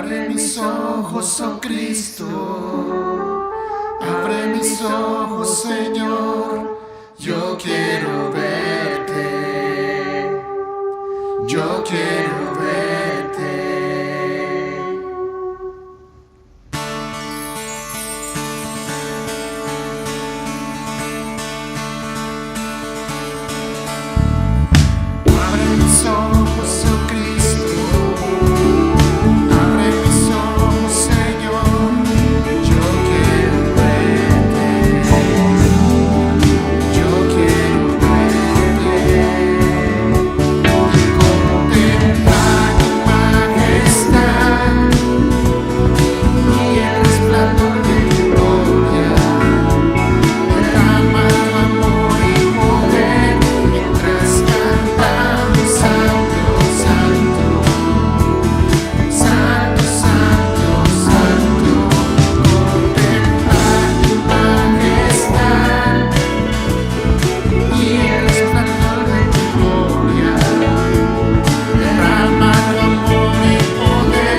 Abre mis ojos, oh Cristo, abre mis ojos, Señor, yo quiero verte, yo quiero verte. Abre mis ojos, oh Cristo, abre mis ojos, Señor, yo quiero verte, yo quiero verte, y contemplar tu majestad y el resplandor de tu gloria, derrama tu amor y poder mientras cantamos santo, santo, santo, santo, santo. Contemplar tu majestad y el resplandor de tu gloria, derrama tu amor y poder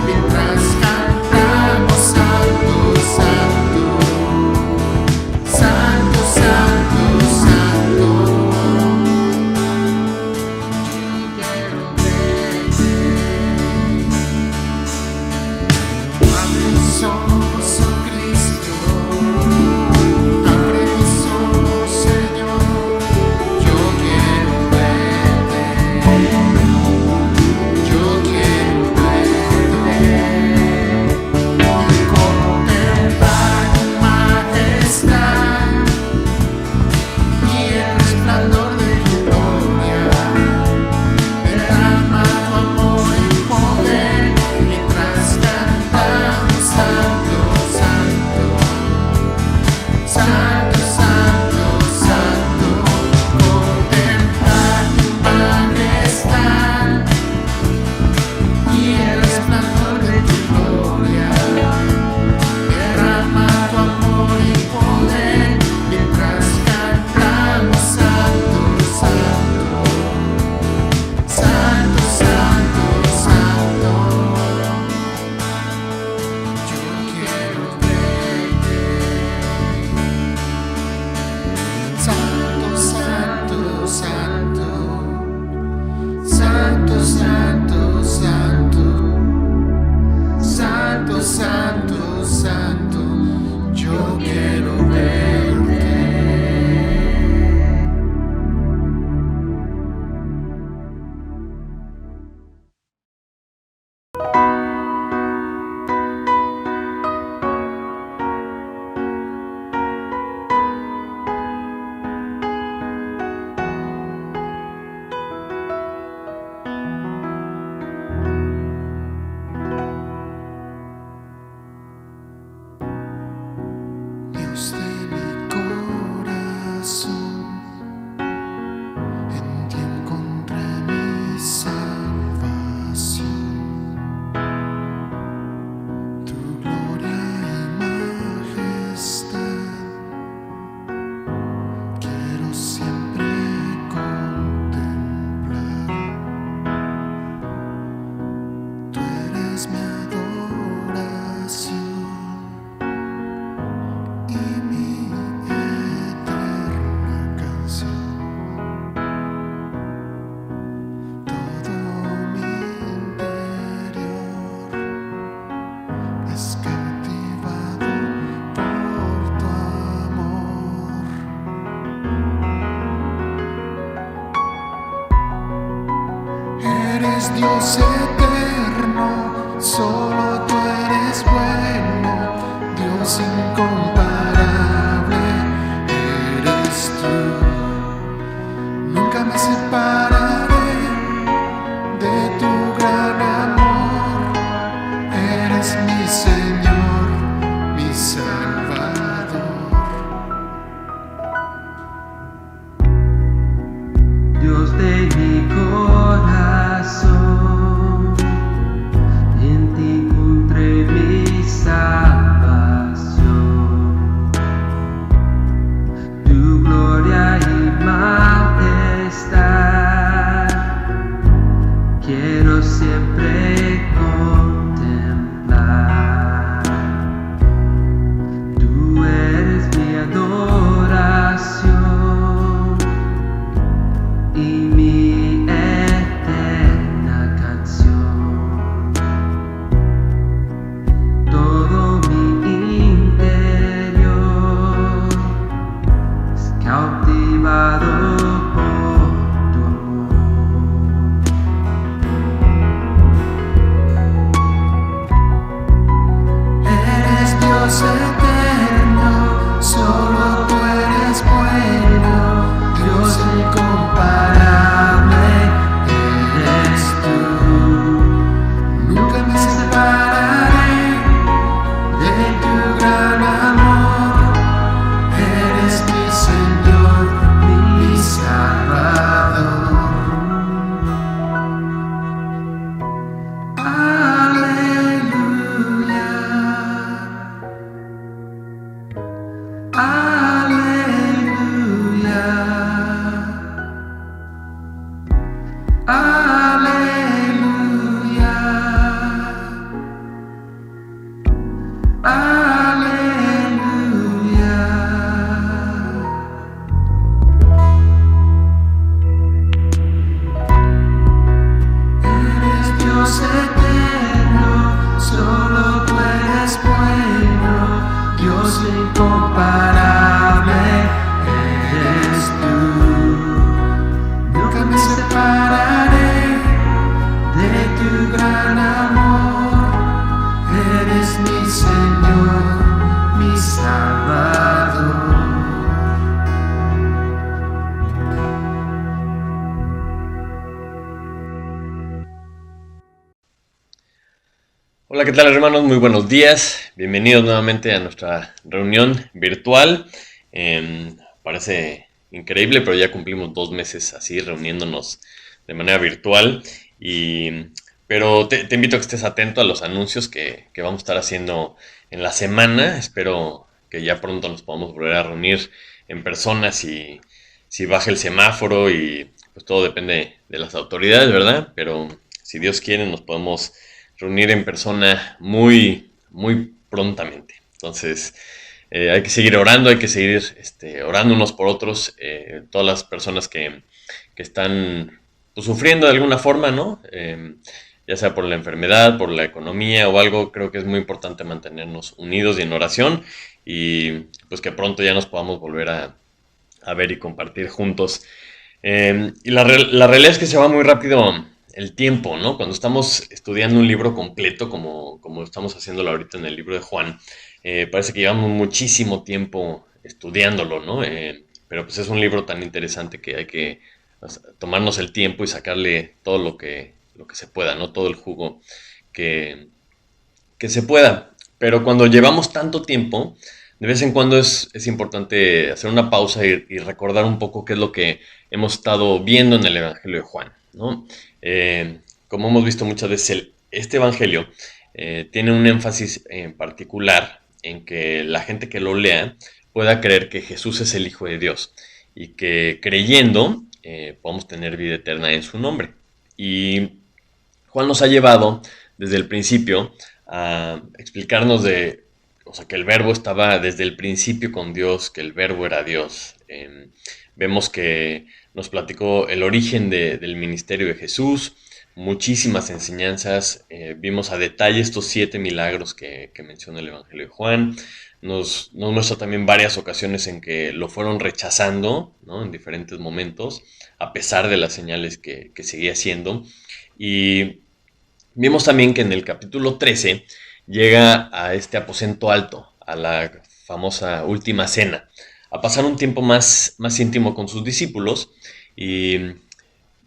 mientras cantamos santo, santo, santo, santo, santo. Quiero verte. Abre mis ojos, oh Cristo, abre mis ojos, Señor, yo quiero verte, yo quiero verte, y contemplar tu majestad y el resplandor de tu gloria, derrama tu amor y poder mientras cantamos santo, santo, santo, santo, santo. Contemplar tu majestad y el resplandor de tu gloria, derrama tu amor y poder mientras cantamos santo, santo, santo, santo, santo. Yo quiero verte. Santo, santo, santo, santo, santo, santo, santo, santo, santo, yo quiero verte. Dios de mi corazón, en ti encontré mi salvación. Tu gloria y majestad quiero siempre contemplar. Tú eres mi adoración y mi eterna canción. Todo mi interior es cautivado por tu amor. Eres Dios eterno, solo tú eres bueno, Dios incomparable eres tú. Nunca me separaré de tu gran amor, eres mi Señor, mi Salvador. Dios de mi corazón, Hola, ¿qué tal hermanos? Muy buenos días. Bienvenidos nuevamente a nuestra reunión virtual. Parece increíble, pero ya cumplimos 2 meses así reuniéndonos de manera virtual. Y, pero te invito a que estés atento a los anuncios que vamos a estar haciendo en la semana. Espero que ya pronto nos podamos volver a reunir en persona si baja el semáforo y pues todo depende de las autoridades, ¿verdad? Pero si Dios quiere nos podemos reunir en persona muy prontamente. Entonces, hay que seguir orando, hay que seguir orando unos por otros, todas las personas que están pues, sufriendo de alguna forma, ¿no? Ya sea por la enfermedad, por la economía o algo, creo que es muy importante mantenernos unidos y en oración y pues que pronto ya nos podamos volver a ver y compartir juntos. La realidad es que se va muy rápido el tiempo, ¿no? Cuando estamos estudiando un libro completo, como estamos haciéndolo ahorita en el libro de Juan, parece que llevamos muchísimo tiempo estudiándolo, ¿no? Pero pues es un libro tan interesante que hay que tomarnos el tiempo y sacarle todo lo que se pueda, ¿no? Todo el jugo que, que se pueda. Pero cuando llevamos tanto tiempo, de vez en cuando es importante hacer una pausa y recordar un poco qué es lo que hemos estado viendo en el Evangelio de Juan, ¿no? Como hemos visto muchas veces, este Evangelio tiene un énfasis en particular en que la gente que lo lea pueda creer que Jesús es el Hijo de Dios y que creyendo podemos tener vida eterna en su nombre. Y Juan nos ha llevado desde el principio a explicarnos o sea, que el verbo estaba desde el principio con Dios, que el verbo era Dios. Vemos que nos platicó el origen del ministerio de Jesús, muchísimas enseñanzas, vimos a detalle estos 7 milagros que menciona el Evangelio de Juan. Nos muestra también varias ocasiones en que lo fueron rechazando, ¿no? En diferentes momentos, a pesar de las señales que seguía haciendo. Y vimos también que en el capítulo 13 llega a este aposento alto, a la famosa última cena, a pasar un tiempo más íntimo con sus discípulos. Y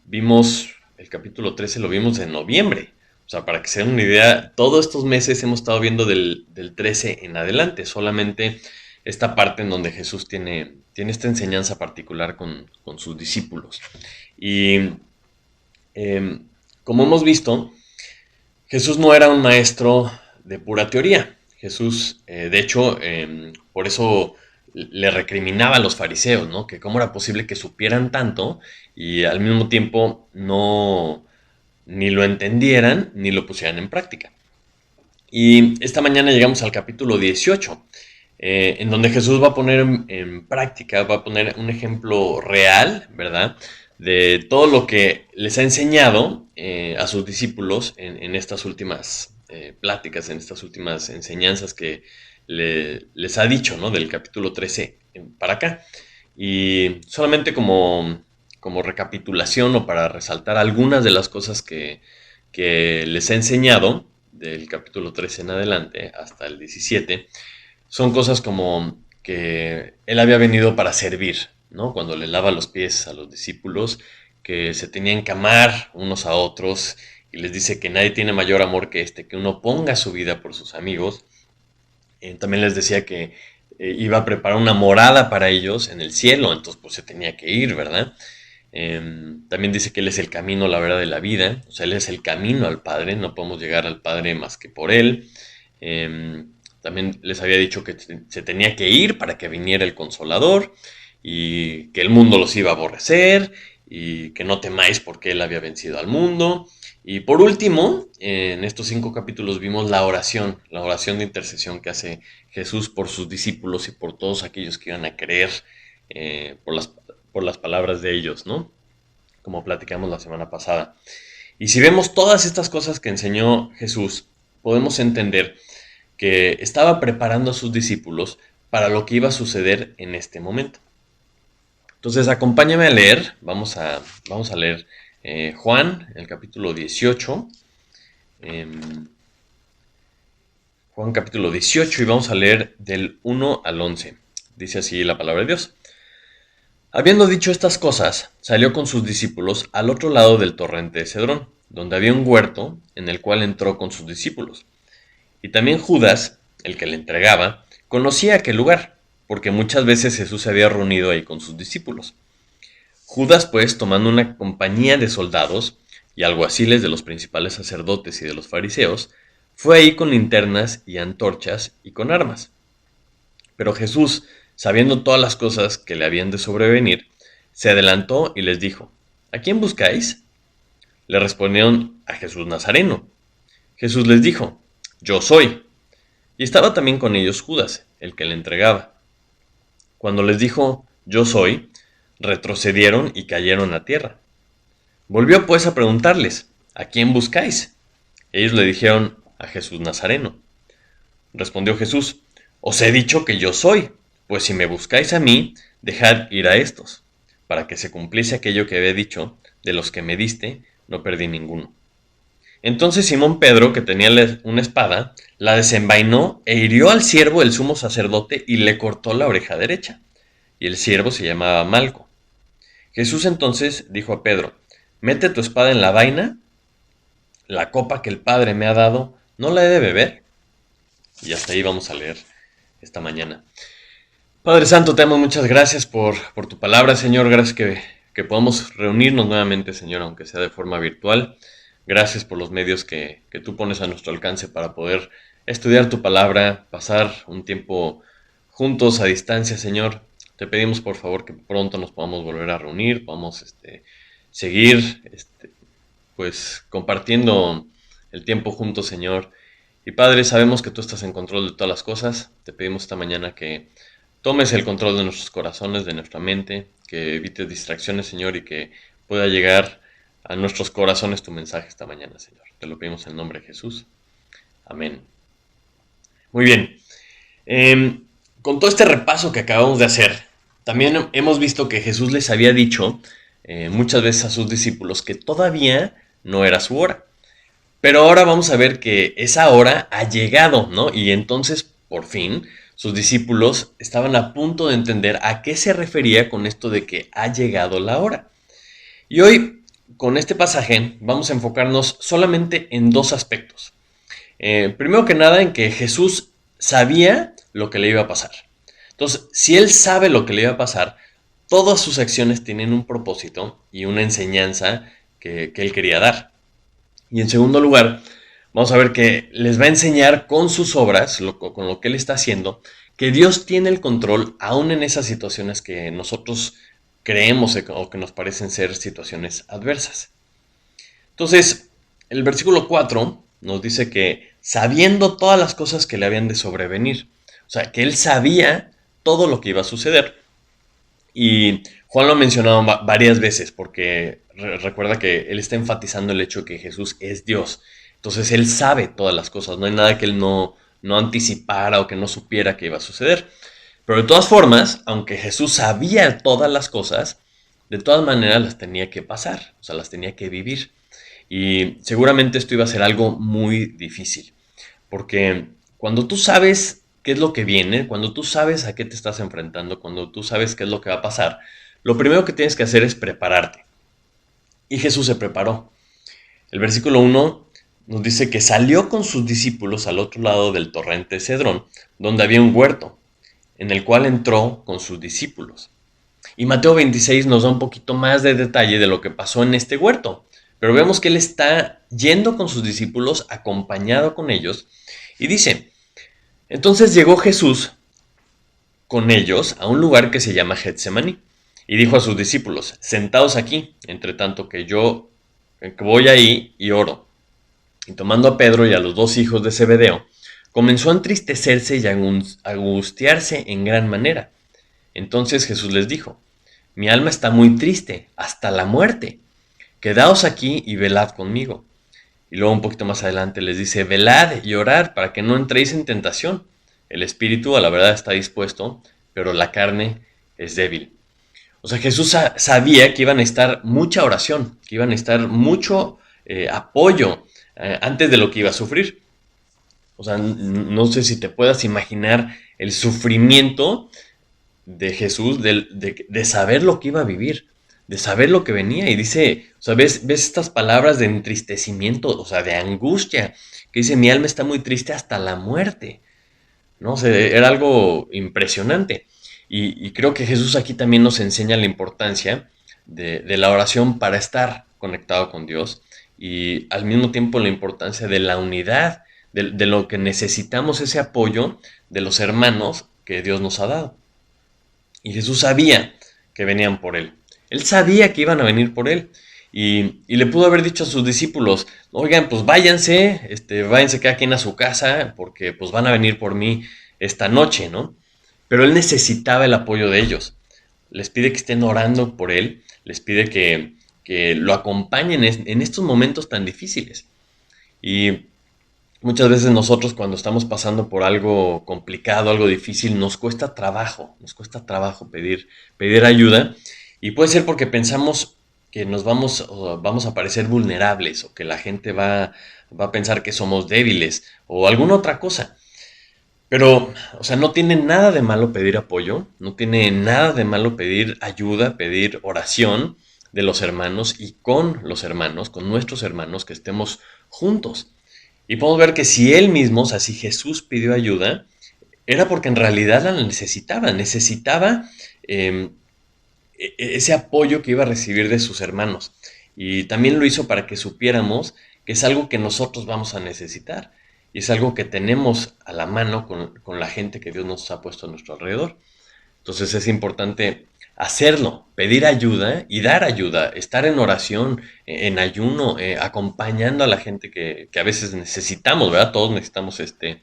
vimos, el capítulo 13 lo vimos en noviembre. O sea, para que se den una idea, todos estos meses hemos estado viendo del 13 en adelante, solamente esta parte en donde Jesús tiene esta enseñanza particular con sus discípulos. Y eh, como hemos visto, Jesús no era un maestro de pura teoría. Jesús, de hecho, por eso le recriminaba a los fariseos, ¿no? Que cómo era posible que supieran tanto y al mismo tiempo no ni lo entendieran ni lo pusieran en práctica. Y esta mañana llegamos al capítulo 18, en donde Jesús va a poner en práctica, va a poner un ejemplo real, ¿verdad? De todo lo que les ha enseñado a sus discípulos en estas últimas pláticas, en estas últimas enseñanzas que les ha dicho, ¿no? Del capítulo 13 para acá. Y solamente como recapitulación o para resaltar algunas de las cosas que les ha enseñado del capítulo 13 en adelante hasta el 17, son cosas como que él había venido para servir, ¿no? Cuando le lava los pies a los discípulos, que se tenían que amar unos a otros, y les dice que nadie tiene mayor amor que que uno ponga su vida por sus amigos. También les decía que iba a preparar una morada para ellos en el cielo, entonces pues se tenía que ir, ¿verdad? También dice que Él es el camino, la verdad de la vida, o sea, Él es el camino al Padre, no podemos llegar al Padre más que por Él. También les había dicho que se tenía que ir para que viniera el Consolador y que el mundo los iba a aborrecer y que no temáis porque Él había vencido al mundo. Y por último, en estos 5 capítulos vimos la oración de intercesión que hace Jesús por sus discípulos y por todos aquellos que iban a creer por las palabras de ellos, ¿no? Como platicamos la semana pasada. Y si vemos todas estas cosas que enseñó Jesús, podemos entender que estaba preparando a sus discípulos para lo que iba a suceder en este momento. Entonces, acompáñame a leer, vamos a leer Juan, el capítulo 18. Juan capítulo 18 y vamos a leer del 1 al 11. Dice así la palabra de Dios. Habiendo dicho estas cosas, salió con sus discípulos al otro lado del torrente de Cedrón, donde había un huerto en el cual entró con sus discípulos. Y también Judas, el que le entregaba, conocía aquel lugar, porque muchas veces Jesús se había reunido ahí con sus discípulos. Judas, pues, tomando una compañía de soldados y alguaciles de los principales sacerdotes y de los fariseos, fue ahí con linternas y antorchas y con armas. Pero Jesús, sabiendo todas las cosas que le habían de sobrevenir, se adelantó y les dijo: ¿A quién buscáis? Le respondieron: a Jesús Nazareno. Jesús les dijo: Yo soy. Y estaba también con ellos Judas, el que le entregaba. Cuando les dijo: Yo soy, retrocedieron y cayeron a tierra. Volvió pues a preguntarles: ¿A quién buscáis? Ellos le dijeron: a Jesús Nazareno. Respondió Jesús: Os he dicho que yo soy, pues si me buscáis a mí, dejad ir a estos, para que se cumpliese aquello que había dicho: de los que me diste, no perdí ninguno. Entonces Simón Pedro, que tenía una espada, la desenvainó e hirió al siervo del sumo sacerdote y le cortó la oreja derecha. Y el siervo se llamaba Malco. Jesús entonces dijo a Pedro: Mete tu espada en la vaina, la copa que el Padre me ha dado, ¿no la he de beber? Y hasta ahí vamos a leer esta mañana. Padre Santo, te damos muchas gracias por tu palabra, Señor. Gracias que podamos reunirnos nuevamente, Señor, aunque sea de forma virtual. Gracias por los medios que tú pones a nuestro alcance para poder estudiar tu palabra, pasar un tiempo juntos a distancia, Señor. Te pedimos por favor que pronto nos podamos volver a reunir, podamos seguir pues compartiendo el tiempo juntos, Señor. Y Padre, sabemos que tú estás en control de todas las cosas. Te pedimos esta mañana que tomes el control de nuestros corazones, de nuestra mente, que evites distracciones, Señor, y que pueda llegar a nuestros corazones tu mensaje esta mañana, Señor. Te lo pedimos en el nombre de Jesús. Amén. Muy bien. Con todo este repaso que acabamos de hacer, también hemos visto que Jesús les había dicho muchas veces a sus discípulos que todavía no era su hora. Pero ahora vamos a ver que esa hora ha llegado, ¿no? Y entonces, por fin, sus discípulos estaban a punto de entender a qué se refería con esto de que ha llegado la hora. Y hoy, con este pasaje, vamos a enfocarnos solamente en dos aspectos. Primero que nada, en que Jesús sabía lo que le iba a pasar. Entonces, si él sabe lo que le iba a pasar, todas sus acciones tienen un propósito y una enseñanza que él quería dar. Y en segundo lugar, vamos a ver que les va a enseñar con sus obras, con lo que él está haciendo, que Dios tiene el control aún en esas situaciones que nosotros creemos o que nos parecen ser situaciones adversas. Entonces, el versículo 4 nos dice que sabiendo todas las cosas que le habían de sobrevenir, o sea, que él sabía todo lo que iba a suceder. Y Juan lo ha mencionado varias veces porque recuerda que él está enfatizando el hecho de que Jesús es Dios. Entonces él sabe todas las cosas, no hay nada que él no anticipara o que no supiera que iba a suceder. Pero de todas formas, aunque Jesús sabía todas las cosas, de todas maneras las tenía que pasar, o sea, las tenía que vivir. Y seguramente esto iba a ser algo muy difícil, porque cuando tú sabes qué es lo que viene, cuando tú sabes a qué te estás enfrentando, cuando tú sabes qué es lo que va a pasar, lo primero que tienes que hacer es prepararte. Y Jesús se preparó. El versículo 1 nos dice que salió con sus discípulos al otro lado del torrente Cedrón, donde había un huerto, en el cual entró con sus discípulos. Y Mateo 26 nos da un poquito más de detalle de lo que pasó en este huerto. Pero vemos que él está yendo con sus discípulos, acompañado con ellos, y dice: entonces llegó Jesús con ellos a un lugar que se llama Getsemaní, y dijo a sus discípulos: sentaos aquí, entre tanto que yo voy ahí y oro. Y tomando a Pedro y a los dos hijos de Zebedeo, comenzó a entristecerse y a angustiarse en gran manera. Entonces Jesús les dijo: mi alma está muy triste, hasta la muerte. Quedaos aquí y velad conmigo. Y luego un poquito más adelante les dice: velad y orad para que no entréis en tentación. El espíritu a la verdad está dispuesto, pero la carne es débil. O sea, Jesús sabía que iban a necesitar mucha oración, que iban a necesitar mucho apoyo antes de lo que iba a sufrir. O sea, no sé si te puedas imaginar el sufrimiento de Jesús, de saber lo que iba a vivir, de saber lo que venía. Y dice, o sea, ves estas palabras de entristecimiento, o sea, de angustia, que dice, mi alma está muy triste hasta la muerte, ¿no? O sea, era algo impresionante. Y creo que Jesús aquí también nos enseña la importancia de la oración para estar conectado con Dios y al mismo tiempo la importancia de la unidad, de lo que necesitamos ese apoyo de los hermanos que Dios nos ha dado. Y Jesús sabía que venían por él. Él sabía que iban a venir por él. Y le pudo haber dicho a sus discípulos, oigan, pues váyanse, váyanse cada quien a su casa, porque pues van a venir por mí esta noche, ¿no? Pero él necesitaba el apoyo de ellos. Les pide que estén orando por él, les pide que lo acompañen en estos momentos tan difíciles. Y muchas veces nosotros cuando estamos pasando por algo complicado, algo difícil, nos cuesta trabajo pedir ayuda. Y puede ser porque pensamos que vamos a parecer vulnerables o que la gente va a pensar que somos débiles o alguna otra cosa. Pero, o sea, no tiene nada de malo pedir apoyo, no tiene nada de malo pedir ayuda, pedir oración de los hermanos y con los hermanos, con nuestros hermanos, que estemos juntos. Y podemos ver que si él mismo, o sea, si Jesús pidió ayuda, era porque en realidad la necesitaba ese apoyo que iba a recibir de sus hermanos. Y también lo hizo para que supiéramos que es algo que nosotros vamos a necesitar. Y es algo que tenemos a la mano con la gente que Dios nos ha puesto a nuestro alrededor. Entonces es importante hacerlo, pedir ayuda y dar ayuda, estar en oración, en ayuno, acompañando a la gente que a veces necesitamos, ¿verdad? Todos necesitamos este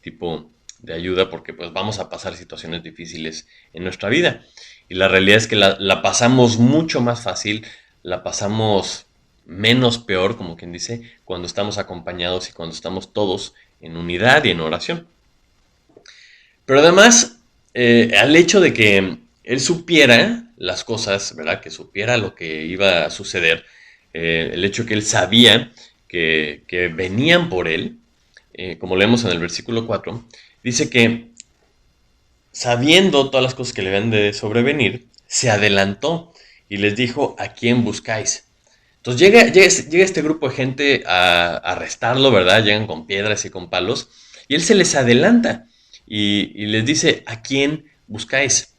tipo de ayuda porque pues vamos a pasar situaciones difíciles en nuestra vida. Y la realidad es que la pasamos mucho más fácil, la pasamos menos peor, como quien dice, cuando estamos acompañados y cuando estamos todos en unidad y en oración. Pero además, al hecho de que él supiera las cosas, ¿verdad? Que supiera lo que iba a suceder, el hecho de que él sabía que venían por él, como leemos en el versículo 4, dice que sabiendo todas las cosas que le habían de sobrevenir, se adelantó y les dijo, ¿a quién buscáis? Entonces llega este grupo de gente a arrestarlo, ¿verdad? Llegan con piedras y con palos, y él se les adelanta y les dice, ¿a quién buscáis?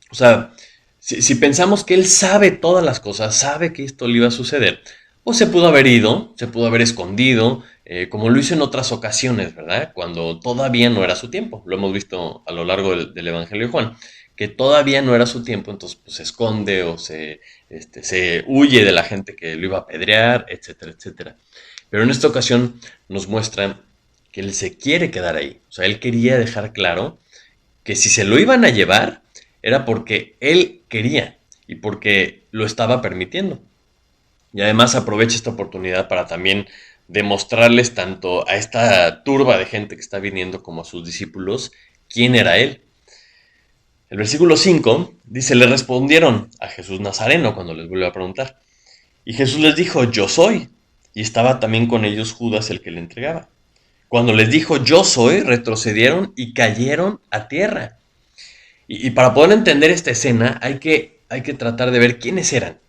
O sea, si pensamos que él sabe todas las cosas, sabe que esto le iba a suceder, pues se pudo haber ido, se pudo haber escondido, como lo hizo en otras ocasiones, ¿verdad? Cuando todavía no era su tiempo. Lo hemos visto a lo largo del Evangelio de Juan, que todavía no era su tiempo, entonces pues, se esconde o se huye de la gente que lo iba a apedrear, etcétera, etcétera. Pero en esta ocasión nos muestra que él se quiere quedar ahí. O sea, él quería dejar claro que si se lo iban a llevar, era porque él quería y porque lo estaba permitiendo. Y además aprovecha esta oportunidad para también demostrarles tanto a esta turba de gente que está viniendo como a sus discípulos quién era él. El versículo 5 dice, le respondieron a Jesús Nazareno cuando les vuelve a preguntar. Y Jesús les dijo, yo soy. Y estaba también con ellos Judas el que le entregaba. Cuando les dijo, yo soy, retrocedieron y cayeron a tierra. Y para poder entender esta escena hay que tratar de ver quiénes eran.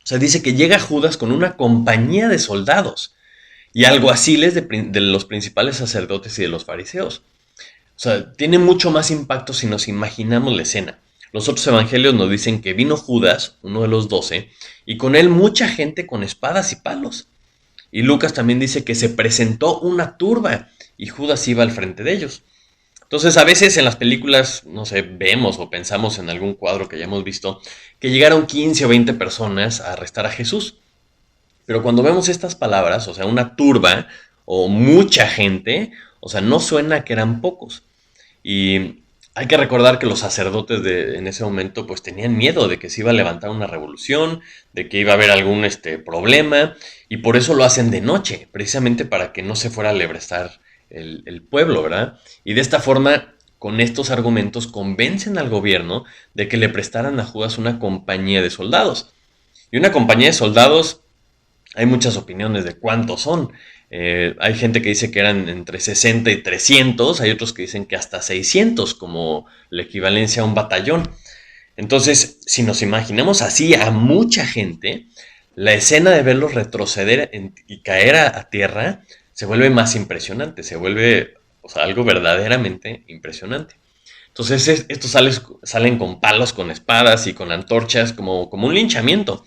O sea, dice que llega Judas con una compañía de soldados y alguaciles de los principales sacerdotes y de los fariseos. O sea, tiene mucho más impacto si nos imaginamos la escena. Los otros evangelios nos dicen que vino Judas, uno de los 12, y con él mucha gente con espadas y palos. Y Lucas también dice que se presentó una turba y Judas iba al frente de ellos. Entonces a veces en las películas, no sé, vemos o pensamos en algún cuadro que hayamos visto que llegaron 15 o 20 personas a arrestar a Jesús. Pero cuando vemos estas palabras, o sea, una turba o mucha gente, o sea, no suena que eran pocos. Y hay que recordar que los sacerdotes en ese momento pues tenían miedo de que se iba a levantar una revolución, de que iba a haber algún problema, y por eso lo hacen de noche, precisamente para que no se fuera a lebrestar el pueblo, ¿verdad? Y de esta forma, con estos argumentos, convencen al gobierno de que le prestaran a Judas una compañía de soldados. Y una compañía de soldados, hay muchas opiniones de cuántos son. Hay gente que dice que eran entre 60 y 300, hay otros que dicen que hasta 600, como la equivalencia a un batallón. Entonces, si nos imaginamos así a mucha gente, la escena de verlos retroceder y caer a tierra se vuelve más impresionante, se vuelve, o sea, algo verdaderamente impresionante. Entonces estos salen con palos, con espadas y con antorchas, como un linchamiento.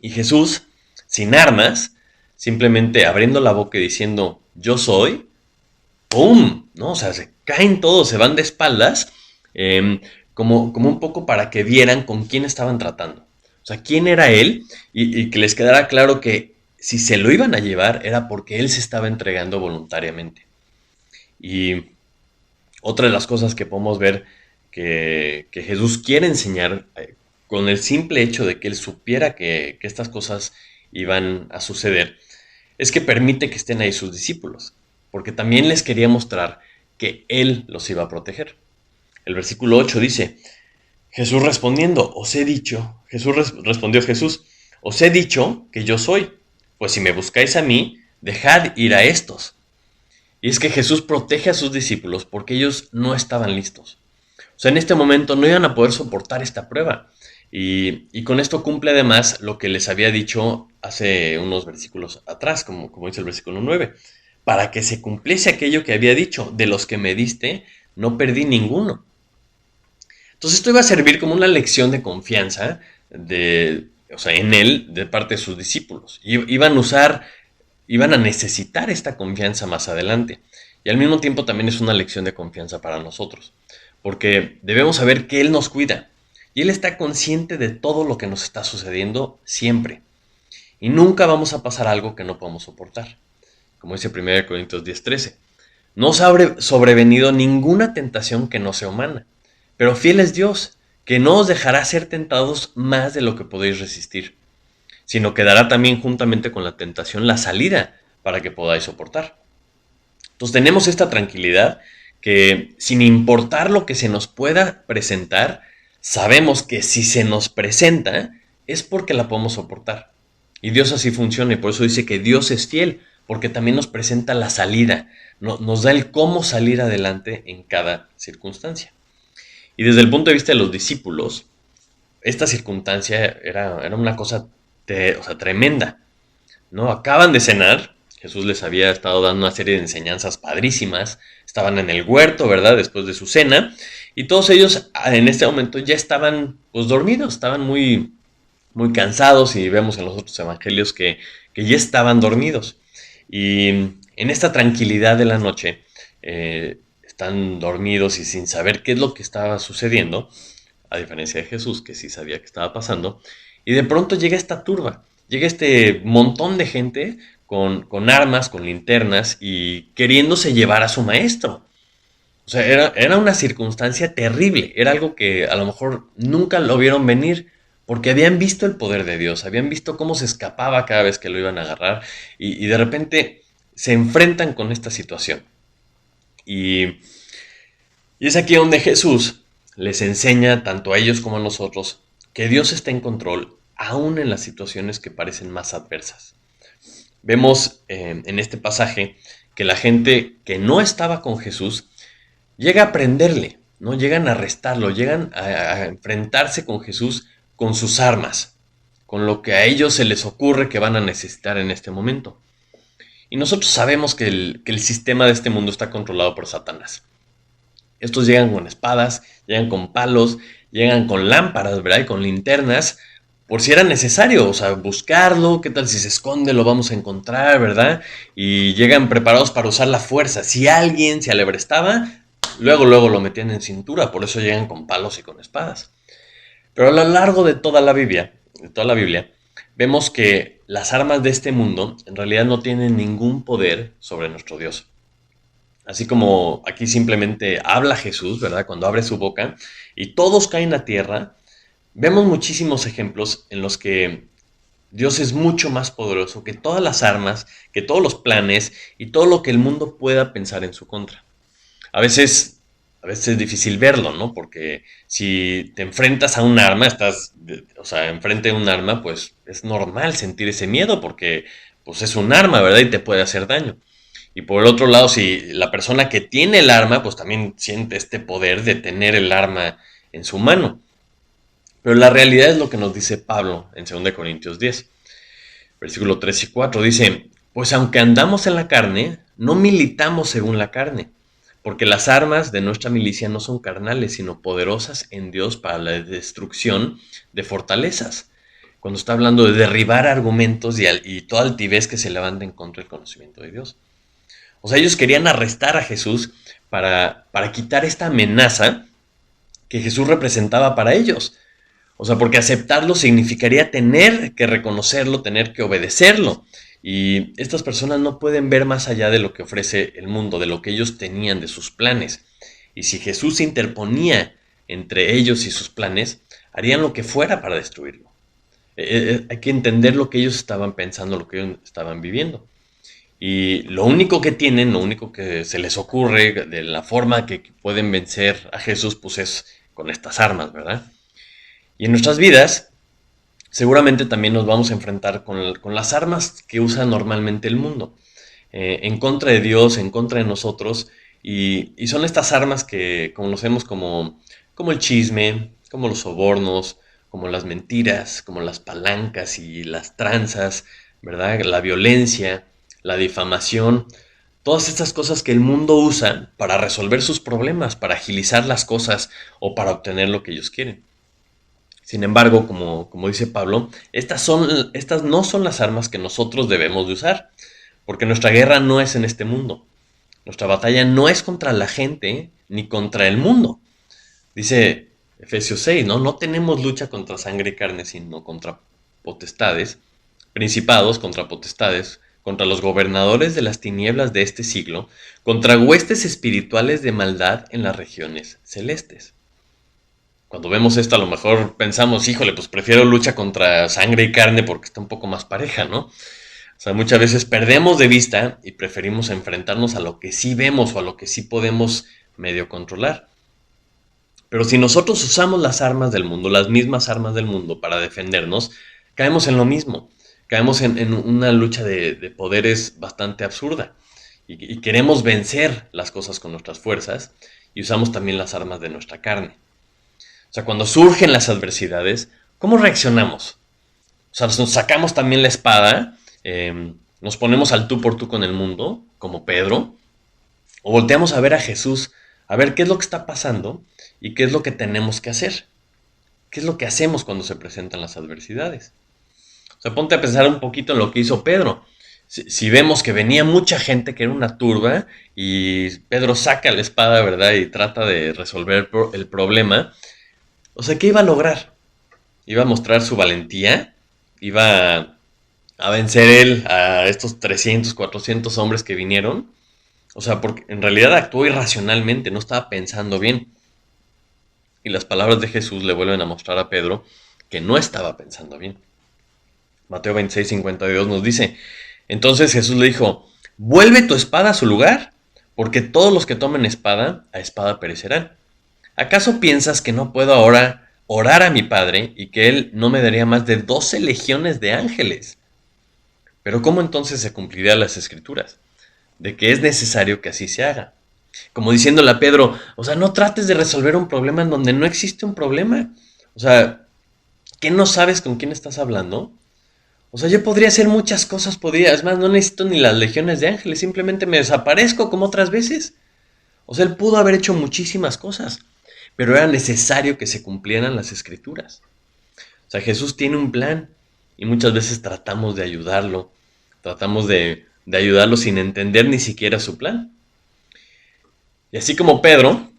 Y Jesús, sin armas, simplemente abriendo la boca y diciendo, yo soy, ¡pum! ¿No? O sea, se caen todos, se van de espaldas, como un poco para que vieran con quién estaban tratando. O sea, quién era él y que les quedara claro que si se lo iban a llevar era porque él se estaba entregando voluntariamente. Y otra de las cosas que podemos ver que Jesús quiere enseñar con el simple hecho de que él supiera que estas cosas iban a suceder, es que permite que estén ahí sus discípulos, porque también les quería mostrar que él los iba a proteger. El versículo 8 dice, Jesús respondiendo, respondió Jesús, os he dicho que yo soy, pues si me buscáis a mí, dejad ir a estos. Y es que Jesús protege a sus discípulos porque ellos no estaban listos. O sea, en este momento no iban a poder soportar esta prueba. Y con esto cumple además lo que les había dicho hace unos versículos atrás, como dice el versículo 9. Para que se cumpliese aquello que había dicho, de los que me diste, no perdí ninguno. Entonces esto iba a servir como una lección de confianza en él de parte de sus discípulos. Iban a necesitar esta confianza más adelante. Y al mismo tiempo también es una lección de confianza para nosotros. Porque debemos saber que Él nos cuida. Y Él está consciente de todo lo que nos está sucediendo siempre. Y nunca vamos a pasar algo que no podamos soportar. Como dice 1 Corintios 10:13. No os ha sobrevenido ninguna tentación que no sea humana. Pero fiel es Dios, que no os dejará ser tentados más de lo que podéis resistir, sino que dará también juntamente con la tentación la salida para que podáis soportar. Entonces tenemos esta tranquilidad que sin importar lo que se nos pueda presentar, sabemos que si se nos presenta es porque la podemos soportar. Y Dios así funciona y por eso dice que Dios es fiel, porque también nos presenta la salida, nos da el cómo salir adelante en cada circunstancia. Y desde el punto de vista de los discípulos, esta circunstancia era una cosa tremenda, ¿no? Acaban de cenar, Jesús les había estado dando una serie de enseñanzas padrísimas, estaban en el huerto, ¿verdad? Después de su cena, y todos ellos en este momento ya estaban pues dormidos, estaban muy, muy cansados y vemos en los otros evangelios que ya estaban dormidos. Y en esta tranquilidad de la noche, están dormidos y sin saber qué es lo que estaba sucediendo, a diferencia de Jesús, que sí sabía qué estaba pasando, y de pronto llega esta turba, llega este montón de gente con armas, con linternas y queriéndose llevar a su maestro. O sea, era una circunstancia terrible, era algo que a lo mejor nunca lo vieron venir, porque habían visto el poder de Dios, habían visto cómo se escapaba cada vez que lo iban a agarrar, y de repente se enfrentan con esta situación. Y es aquí donde Jesús les enseña, tanto a ellos como a nosotros, que Dios está en control, aún en las situaciones que parecen más adversas. Vemos en este pasaje que la gente que no estaba con Jesús llega a prenderle, ¿no? Llegan a arrestarlo, llegan a enfrentarse con Jesús con sus armas, con lo que a ellos se les ocurre que van a necesitar en este momento. Y nosotros sabemos que el sistema de este mundo está controlado por Satanás. Estos llegan con espadas, llegan con palos, llegan con lámparas, ¿verdad? Y con linternas, por si era necesario, o sea, buscarlo, qué tal si se esconde, lo vamos a encontrar, ¿verdad? Y llegan preparados para usar la fuerza. Si alguien se alebrestaba, luego lo metían en cintura, por eso llegan con palos y con espadas. Pero a lo largo de toda la Biblia, vemos que las armas de este mundo en realidad no tienen ningún poder sobre nuestro Dios. Así como aquí simplemente habla Jesús, ¿verdad? Cuando abre su boca y todos caen a tierra, vemos muchísimos ejemplos en los que Dios es mucho más poderoso que todas las armas, que todos los planes y todo lo que el mundo pueda pensar en su contra. A veces es difícil verlo, ¿no? Porque si te enfrentas a un arma, enfrente de un arma, pues es normal sentir ese miedo porque pues es un arma, ¿verdad? Y te puede hacer daño. Y por el otro lado, si la persona que tiene el arma, pues también siente este poder de tener el arma en su mano. Pero la realidad es lo que nos dice Pablo en 2 Corintios 10, versículo 3 y 4. Dice, pues aunque andamos en la carne, no militamos según la carne, porque las armas de nuestra milicia no son carnales, sino poderosas en Dios para la destrucción de fortalezas. Cuando está hablando de derribar argumentos y toda altivez que se levanta en contra del conocimiento de Dios. O sea, ellos querían arrestar a Jesús para quitar esta amenaza que Jesús representaba para ellos. O sea, porque aceptarlo significaría tener que reconocerlo, tener que obedecerlo. Y estas personas no pueden ver más allá de lo que ofrece el mundo, de lo que ellos tenían, de sus planes. Y si Jesús se interponía entre ellos y sus planes, harían lo que fuera para destruirlo. Hay que entender lo que ellos estaban pensando, lo que ellos estaban viviendo. Y lo único que tienen, lo único que se les ocurre de la forma que pueden vencer a Jesús, pues es con estas armas, ¿verdad? Y en nuestras vidas, seguramente también nos vamos a enfrentar con las armas que usa normalmente el mundo, en contra de Dios, en contra de nosotros, y son estas armas que conocemos como el chisme, como los sobornos, como las mentiras, como las palancas y las tranzas, ¿verdad? La violencia, la difamación, todas estas cosas que el mundo usa para resolver sus problemas, para agilizar las cosas o para obtener lo que ellos quieren. Sin embargo, como dice Pablo, estas no son las armas que nosotros debemos de usar, porque nuestra guerra no es en este mundo. Nuestra batalla no es contra la gente ni contra el mundo. Dice Efesios 6, ¿no? No tenemos lucha contra sangre y carne, sino contra potestades, principados, contra potestades, contra los gobernadores de las tinieblas de este siglo, contra huestes espirituales de maldad en las regiones celestes. Cuando vemos esto a lo mejor pensamos, híjole, pues prefiero lucha contra sangre y carne porque está un poco más pareja, ¿no? O sea, muchas veces perdemos de vista y preferimos enfrentarnos a lo que sí vemos o a lo que sí podemos medio controlar. Pero si nosotros usamos las armas del mundo, las mismas armas del mundo para defendernos, caemos en lo mismo. Caemos en una lucha de poderes bastante absurda. Y queremos vencer las cosas con nuestras fuerzas y usamos también las armas de nuestra carne. O sea, cuando surgen las adversidades, ¿cómo reaccionamos? O sea, nos sacamos también la espada, nos ponemos al tú por tú con el mundo, como Pedro, o volteamos a ver a Jesús, a ver qué es lo que está pasando y qué es lo que tenemos que hacer. ¿Qué es lo que hacemos cuando se presentan las adversidades? O sea, ponte a pensar un poquito en lo que hizo Pedro. Si vemos que venía mucha gente, que era una turba, y Pedro saca la espada, ¿verdad? Y trata de resolver el problema. O sea, ¿qué iba a lograr? Iba a mostrar su valentía, iba a vencer él a estos 300, 400 hombres que vinieron. O sea, porque en realidad actuó irracionalmente, no estaba pensando bien. Y las palabras de Jesús le vuelven a mostrar a Pedro que no estaba pensando bien. Mateo 26, 52 nos dice, entonces Jesús le dijo, vuelve tu espada a su lugar, porque todos los que tomen espada, a espada perecerán. ¿Acaso piensas que no puedo ahora orar a mi Padre y que Él no me daría más de 12 legiones de ángeles? Pero ¿cómo entonces se cumplirían las Escrituras? De que es necesario que así se haga. Como diciéndole a Pedro, o sea, no trates de resolver un problema en donde no existe un problema. O sea, ¿qué no sabes con quién estás hablando? O sea, yo podría hacer muchas cosas, es más, no necesito ni las legiones de ángeles, simplemente me desaparezco como otras veces. O sea, Él pudo haber hecho muchísimas cosas, pero era necesario que se cumplieran las Escrituras. O sea, Jesús tiene un plan y muchas veces tratamos de ayudarlo, tratamos de ayudarlo sin entender ni siquiera su plan. Y así como Pedro,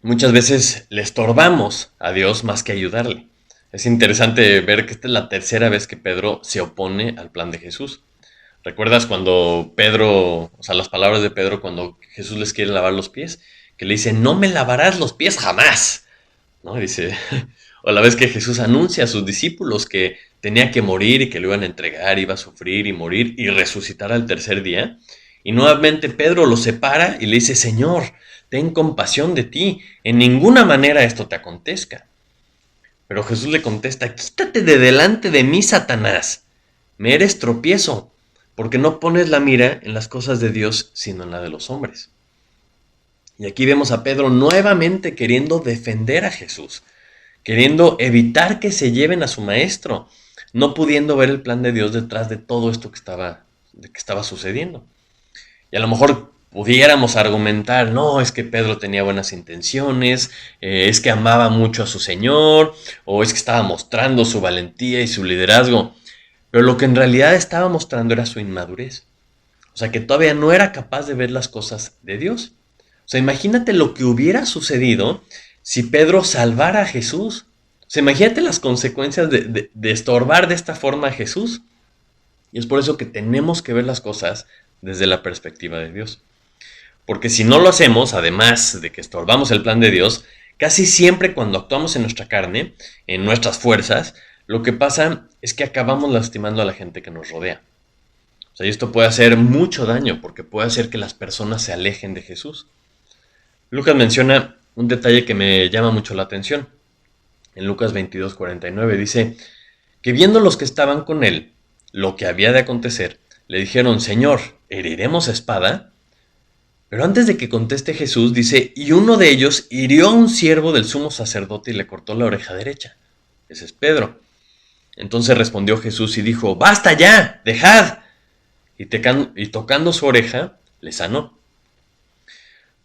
muchas veces le estorbamos a Dios más que ayudarle. Es interesante ver que esta es la tercera vez que Pedro se opone al plan de Jesús. ¿Recuerdas cuando Pedro, o sea, las palabras de Pedro cuando Jesús les quiere lavar los pies? Que le dice, no me lavarás los pies jamás. ¿No? Dice, o la vez que Jesús anuncia a sus discípulos que tenía que morir y que lo iban a entregar, iba a sufrir y morir y resucitar al tercer día. Y nuevamente Pedro lo separa y le dice, Señor, ten compasión de ti, en ninguna manera esto te acontezca. Pero Jesús le contesta, quítate de delante de mí, Satanás, me eres tropiezo, porque no pones la mira en las cosas de Dios, sino en la de los hombres. Y aquí vemos a Pedro nuevamente queriendo defender a Jesús, queriendo evitar que se lleven a su maestro, no pudiendo ver el plan de Dios detrás de todo esto que estaba sucediendo. Y a lo mejor pudiéramos argumentar, no, es que Pedro tenía buenas intenciones, es que amaba mucho a su Señor, o es que estaba mostrando su valentía y su liderazgo. Pero lo que en realidad estaba mostrando era su inmadurez. O sea, que todavía no era capaz de ver las cosas de Dios. O sea, imagínate lo que hubiera sucedido si Pedro salvara a Jesús. O sea, imagínate las consecuencias de estorbar de esta forma a Jesús. Y es por eso que tenemos que ver las cosas desde la perspectiva de Dios. Porque si no lo hacemos, además de que estorbamos el plan de Dios, casi siempre cuando actuamos en nuestra carne, en nuestras fuerzas, lo que pasa es que acabamos lastimando a la gente que nos rodea. O sea, y esto puede hacer mucho daño porque puede hacer que las personas se alejen de Jesús. Lucas menciona un detalle que me llama mucho la atención. En Lucas 22:49 dice que viendo los que estaban con él lo que había de acontecer, le dijeron, Señor, ¿heriremos espada? Pero antes de que conteste Jesús, dice, y uno de ellos hirió a un siervo del sumo sacerdote y le cortó la oreja derecha. Ese es Pedro. Entonces respondió Jesús y dijo, ¡basta ya! ¡Dejad! Y tocando su oreja, le sanó.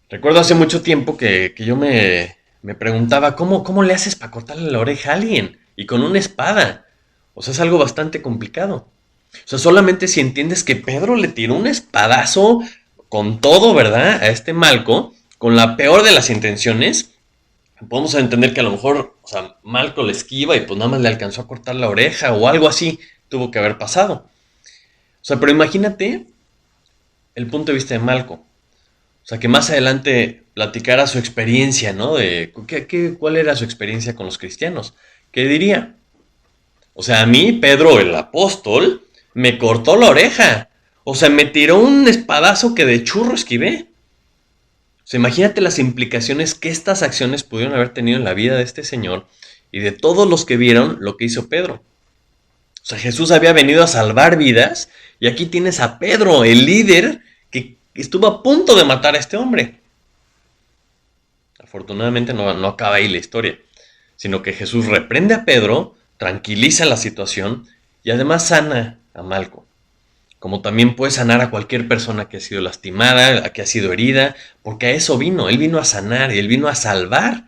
Recuerdo hace mucho tiempo que yo me preguntaba, ¿cómo le haces para cortarle la oreja a alguien? Y con una espada. O sea, es algo bastante complicado. O sea, solamente si entiendes que Pedro le tiró un espadazo con todo, ¿verdad? A este Malco, con la peor de las intenciones, podemos entender que a lo mejor, o sea, Malco le esquiva y pues nada más le alcanzó a cortar la oreja o algo así tuvo que haber pasado. O sea, pero imagínate el punto de vista de Malco. O sea, que más adelante platicara su experiencia, ¿no? De cuál era su experiencia con los cristianos. ¿Qué diría? O sea, a mí, Pedro el apóstol, me cortó la oreja. O sea, me tiró un espadazo que de churro esquivé. O sea, imagínate las implicaciones que estas acciones pudieron haber tenido en la vida de este señor y de todos los que vieron lo que hizo Pedro. O sea, Jesús había venido a salvar vidas y aquí tienes a Pedro, el líder, que estuvo a punto de matar a este hombre. Afortunadamente no acaba ahí la historia, sino que Jesús reprende a Pedro, tranquiliza la situación y además sana a Malco. Como también puede sanar a cualquier persona que ha sido lastimada, a que ha sido herida, porque a eso vino. Él vino a sanar y él vino a salvar.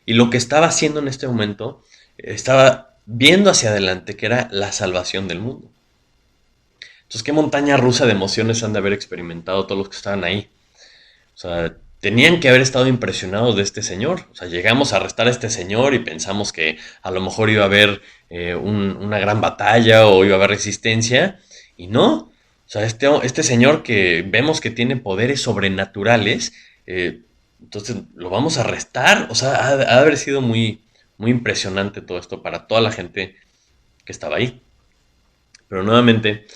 Y lo que estaba haciendo en este momento, estaba viendo hacia adelante, que era la salvación del mundo. Entonces, ¿qué montaña rusa de emociones han de haber experimentado todos los que estaban ahí? O sea, tenían que haber estado impresionados de este señor. O sea, llegamos a arrestar a este señor y pensamos que a lo mejor iba a haber una gran batalla o iba a haber resistencia. Y no. O sea, este señor que vemos que tiene poderes sobrenaturales, entonces lo vamos a arrestar. O sea, ha de haber sido muy, muy impresionante todo esto para toda la gente que estaba ahí. Pero nuevamente,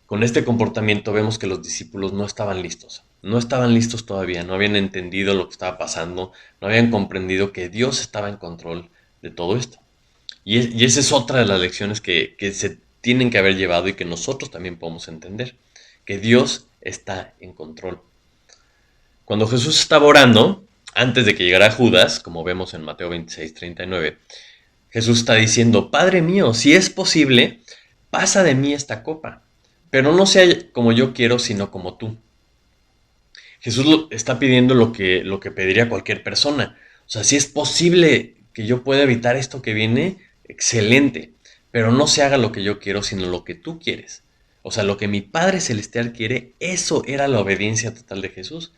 con este comportamiento vemos que los discípulos no estaban listos. No estaban listos todavía, no habían entendido lo que estaba pasando, no habían comprendido que Dios estaba en control de todo esto. Y esa es otra de las lecciones que se tienen que haber llevado y que nosotros también podemos entender, que Dios está en control. Cuando Jesús estaba orando, antes de que llegara Judas, como vemos en Mateo 26:39, Jesús está diciendo, Padre mío, si es posible, pasa de mí esta copa, pero no sea como yo quiero, sino como tú. Jesús está pidiendo lo que pediría cualquier persona. O sea, si es posible que yo pueda evitar esto que viene, excelente. Pero no se haga lo que yo quiero, sino lo que tú quieres. O sea, lo que mi Padre Celestial quiere, eso era la obediencia total de Jesús.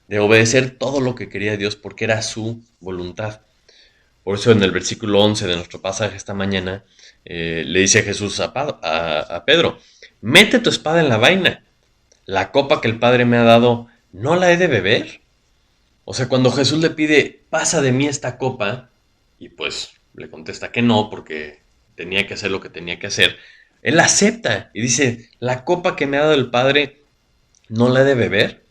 De obedecer todo lo que quería Dios porque era su voluntad. Por eso en el versículo 11 de nuestro pasaje esta mañana, le dice Jesús a Pedro, mete tu espada en la vaina. La copa que el Padre me ha dado, ¿no la he de beber? O sea, cuando Jesús le pide, pasa de mí esta copa, y pues le contesta que no, porque tenía que hacer lo que tenía que hacer, él acepta y dice, la copa que me ha dado el Padre, ¿no la he de beber?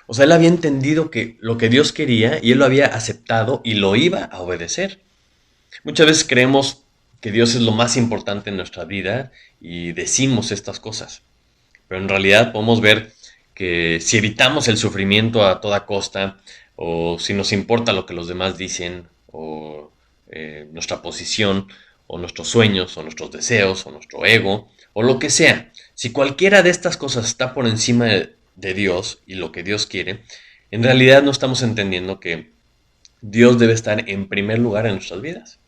O sea, él había entendido que lo que Dios quería y él lo había aceptado y lo iba a obedecer. Muchas veces creemos que Dios es lo más importante en nuestra vida y decimos estas cosas. Pero en realidad podemos ver que si evitamos el sufrimiento a toda costa, o si nos importa lo que los demás dicen, o nuestra posición, o nuestros sueños, o nuestros deseos, o nuestro ego, o lo que sea. Si cualquiera de estas cosas está por encima de Dios y lo que Dios quiere, en realidad no estamos entendiendo que Dios debe estar en primer lugar en nuestras vidas.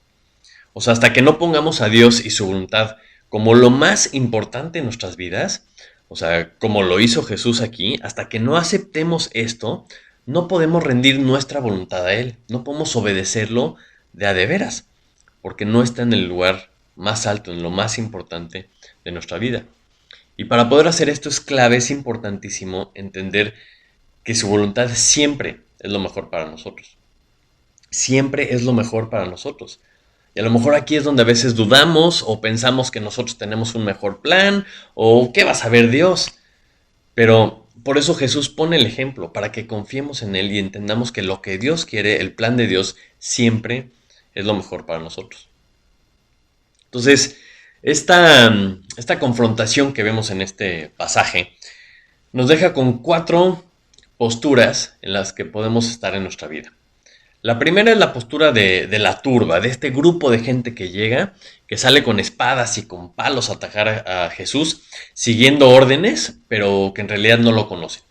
O sea, hasta que no pongamos a Dios y su voluntad como lo más importante en nuestras vidas, o sea, como lo hizo Jesús aquí, hasta que no aceptemos esto, no podemos rendir nuestra voluntad a Él, no podemos obedecerlo de veras, porque no está en el lugar más alto, en lo más importante de nuestra vida. Y para poder hacer esto es clave, es importantísimo entender que su voluntad siempre es lo mejor para nosotros. Siempre es lo mejor para nosotros. Y a lo mejor aquí es donde a veces dudamos o pensamos que nosotros tenemos un mejor plan o qué va a saber Dios. Pero por eso Jesús pone el ejemplo, para que confiemos en Él y entendamos que lo que Dios quiere, el plan de Dios, siempre es lo mejor para nosotros. Entonces, esta confrontación que vemos en este pasaje nos deja con 4 posturas en las que podemos estar en nuestra vida. La primera es la postura de la turba, de este grupo de gente que llega, que sale con espadas y con palos a atacar a Jesús, siguiendo órdenes, pero que en realidad no lo conocen.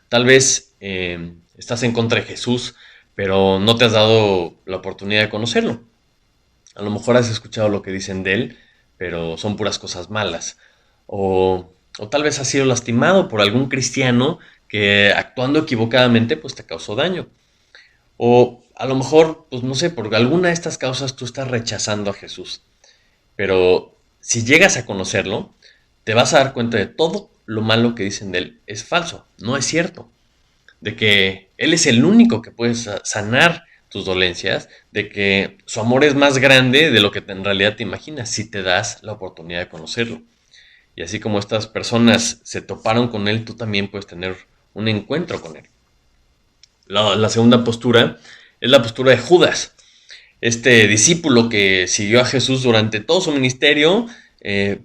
Tal vez estás en contra de Jesús, pero no te has dado la oportunidad de conocerlo. A lo mejor has escuchado lo que dicen de él, pero son puras cosas malas. O tal vez has sido lastimado por algún cristiano que actuando equivocadamente pues te causó daño. O a lo mejor, pues no sé, por alguna de estas causas tú estás rechazando a Jesús. Pero si llegas a conocerlo, te vas a dar cuenta de todo lo malo que dicen de él es falso, no es cierto. De que él es el único que puede sanar tus dolencias, de que su amor es más grande de lo que en realidad te imaginas si te das la oportunidad de conocerlo. Y así como estas personas se toparon con él, tú también puedes tener un encuentro con él. La segunda postura es la postura de Judas, este discípulo que siguió a Jesús durante todo su ministerio,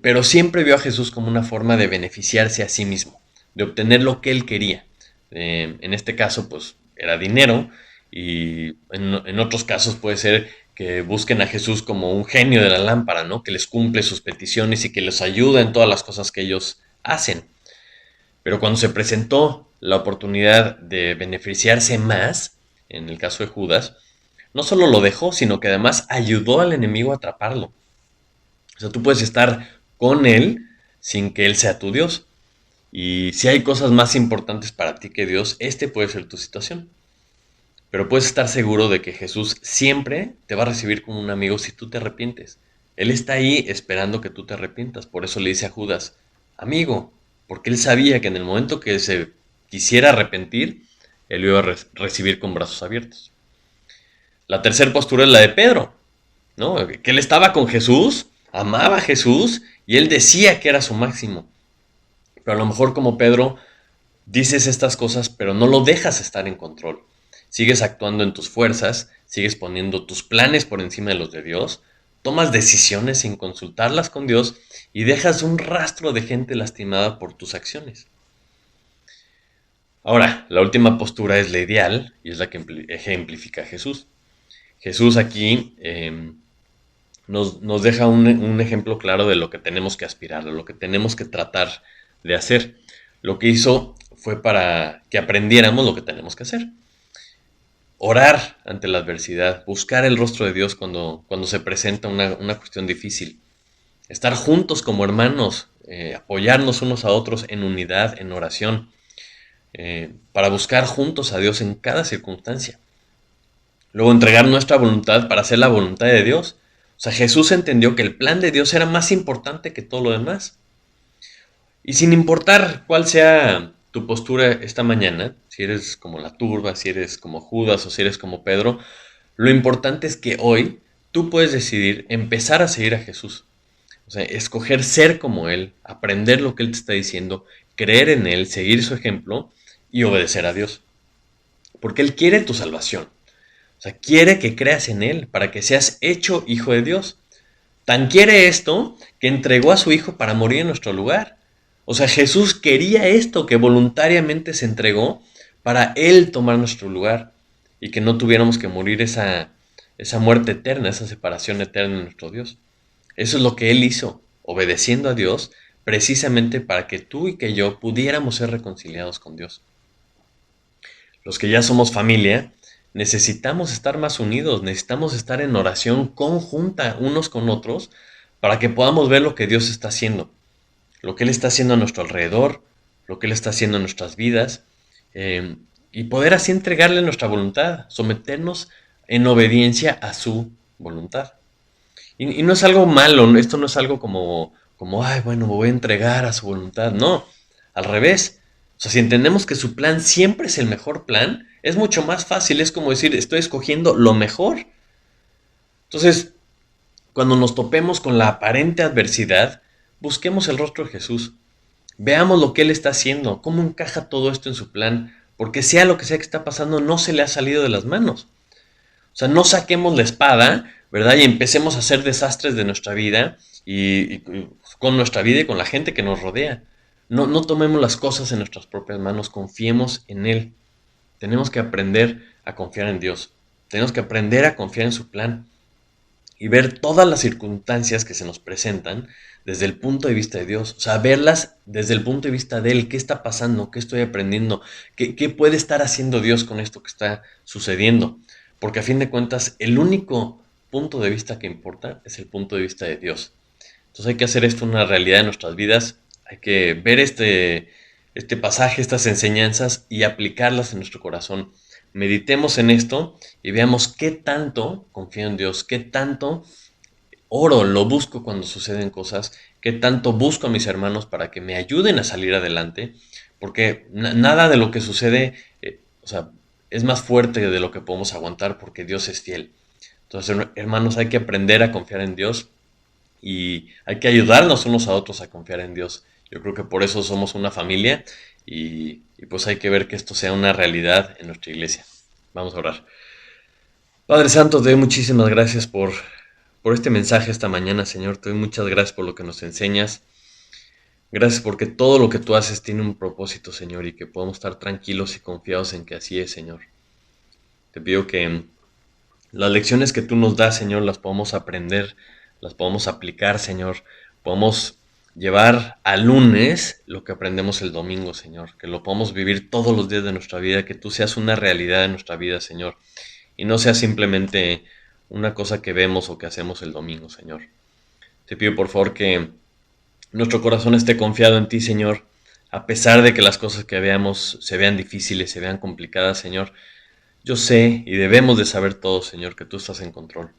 pero siempre vio a Jesús como una forma de beneficiarse a sí mismo, de obtener lo que él quería. En este caso, pues era dinero, y en otros casos puede ser que busquen a Jesús como un genio de la lámpara, ¿no? Que les cumple sus peticiones y que les ayuda en todas las cosas que ellos hacen. Pero cuando se presentó la oportunidad de beneficiarse más, en el caso de Judas, no solo lo dejó, sino que además ayudó al enemigo a atraparlo. O sea, tú puedes estar con él sin que él sea tu Dios. Y si hay cosas más importantes para ti que Dios, este puede ser tu situación. Pero puedes estar seguro de que Jesús siempre te va a recibir como un amigo si tú te arrepientes. Él está ahí esperando que tú te arrepientas. Por eso le dice a Judas, amigo, porque él sabía que en el momento que se quisiera arrepentir, él lo iba a recibir con brazos abiertos. La tercera postura es la de Pedro, ¿no? Que él estaba con Jesús, amaba a Jesús y él decía que era su máximo. Pero a lo mejor como Pedro dices estas cosas, pero no lo dejas estar en control. Sigues actuando en tus fuerzas, sigues poniendo tus planes por encima de los de Dios, tomas decisiones sin consultarlas con Dios y dejas un rastro de gente lastimada por tus acciones. Ahora, la última postura es la ideal y es la que ejemplifica a Jesús. Jesús aquí nos deja un ejemplo claro de lo que tenemos que aspirar, de lo que tenemos que tratar de hacer. Lo que hizo fue para que aprendiéramos lo que tenemos que hacer. Orar ante la adversidad, buscar el rostro de Dios cuando se presenta una cuestión difícil. Estar juntos como hermanos, apoyarnos unos a otros en unidad, en oración, para buscar juntos a Dios en cada circunstancia. Luego entregar nuestra voluntad para hacer la voluntad de Dios. O sea, Jesús entendió que el plan de Dios era más importante que todo lo demás. Y sin importar cuál sea tu postura esta mañana, si eres como la turba, si eres como Judas o si eres como Pedro, lo importante es que hoy tú puedes decidir empezar a seguir a Jesús. O sea, escoger ser como Él, aprender lo que Él te está diciendo, creer en Él, seguir su ejemplo y obedecer a Dios. Porque Él quiere tu salvación. O sea, quiere que creas en Él para que seas hecho hijo de Dios. Tan quiere esto que entregó a su Hijo para morir en nuestro lugar. O sea, Jesús quería esto, que voluntariamente se entregó para Él tomar nuestro lugar y que no tuviéramos que morir esa esa muerte eterna, esa separación eterna de nuestro Dios. Eso es lo que Él hizo, obedeciendo a Dios, precisamente para que tú y que yo pudiéramos ser reconciliados con Dios. Los que ya somos familia, necesitamos estar más unidos, necesitamos estar en oración conjunta unos con otros para que podamos ver lo que Dios está haciendo, lo que Él está haciendo a nuestro alrededor, lo que Él está haciendo en nuestras vidas, eh, y poder así entregarle nuestra voluntad, someternos en obediencia a su voluntad. Y no es algo malo, esto no es algo como, ay, bueno, me voy a entregar a su voluntad. No, al revés. O sea, si entendemos que su plan siempre es el mejor plan, es mucho más fácil, es como decir, estoy escogiendo lo mejor. Entonces, cuando nos topemos con la aparente adversidad, busquemos el rostro de Jesús. Veamos lo que Él está haciendo, cómo encaja todo esto en su plan, porque sea lo que sea que está pasando, no se le ha salido de las manos. O sea, no saquemos la espada, ¿verdad? Y empecemos a hacer desastres de nuestra vida y con nuestra vida y con la gente que nos rodea. No tomemos las cosas en nuestras propias manos, confiemos en Él. Tenemos que aprender a confiar en Dios. Tenemos que aprender a confiar en su plan y ver todas las circunstancias que se nos presentan desde el punto de vista de Dios. O sea, verlas desde el punto de vista de Él. ¿Qué está pasando? ¿Qué estoy aprendiendo? ¿Qué puede estar haciendo Dios con esto que está sucediendo? Porque a fin de cuentas, el único punto de vista que importa es el punto de vista de Dios. Entonces hay que hacer esto una realidad en nuestras vidas. Hay que ver este pasaje, estas enseñanzas y aplicarlas en nuestro corazón. Meditemos en esto y veamos qué tanto confío en Dios, qué tanto oro, lo busco cuando suceden cosas, qué tanto busco a mis hermanos para que me ayuden a salir adelante, porque nada de lo que sucede, o sea, es más fuerte de lo que podemos aguantar porque Dios es fiel. Entonces, hermanos, hay que aprender a confiar en Dios y hay que ayudarnos unos a otros a confiar en Dios. Yo creo que por eso somos una familia y pues hay que ver que esto sea una realidad en nuestra iglesia. Vamos a orar. Padre Santo, te doy muchísimas gracias por este mensaje esta mañana, Señor. Te doy muchas gracias por lo que nos enseñas. Gracias porque todo lo que tú haces tiene un propósito, Señor, y que podamos estar tranquilos y confiados en que así es, Señor. Te pido que las lecciones que tú nos das, Señor, las podamos aprender, las podamos aplicar, Señor. Podamos llevar al lunes lo que aprendemos el domingo, Señor. Que lo podamos vivir todos los días de nuestra vida, que tú seas una realidad en nuestra vida, Señor. Y no sea simplemente una cosa que vemos o que hacemos el domingo, Señor. Te pido por favor que nuestro corazón esté confiado en ti, Señor, a pesar de que las cosas que veamos se vean difíciles, se vean complicadas, Señor. Yo sé y debemos de saber todos, Señor, que tú estás en control.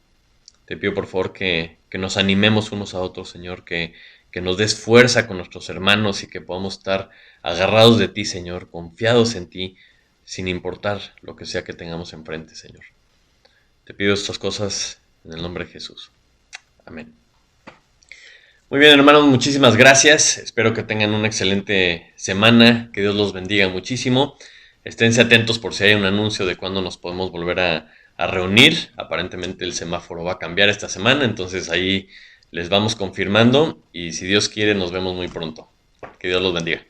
Te pido por favor que nos animemos unos a otros, Señor, que nos des fuerza con nuestros hermanos y que podamos estar agarrados de ti, Señor, confiados en ti, sin importar lo que sea que tengamos enfrente, Señor. Te pido estas cosas en el nombre de Jesús. Amén. Muy bien, hermanos, muchísimas gracias. Espero que tengan una excelente semana. Que Dios los bendiga muchísimo. Esténse atentos por si hay un anuncio de cuándo nos podemos volver a reunir. Aparentemente el semáforo va a cambiar esta semana, entonces ahí les vamos confirmando y si Dios quiere nos vemos muy pronto. Que Dios los bendiga.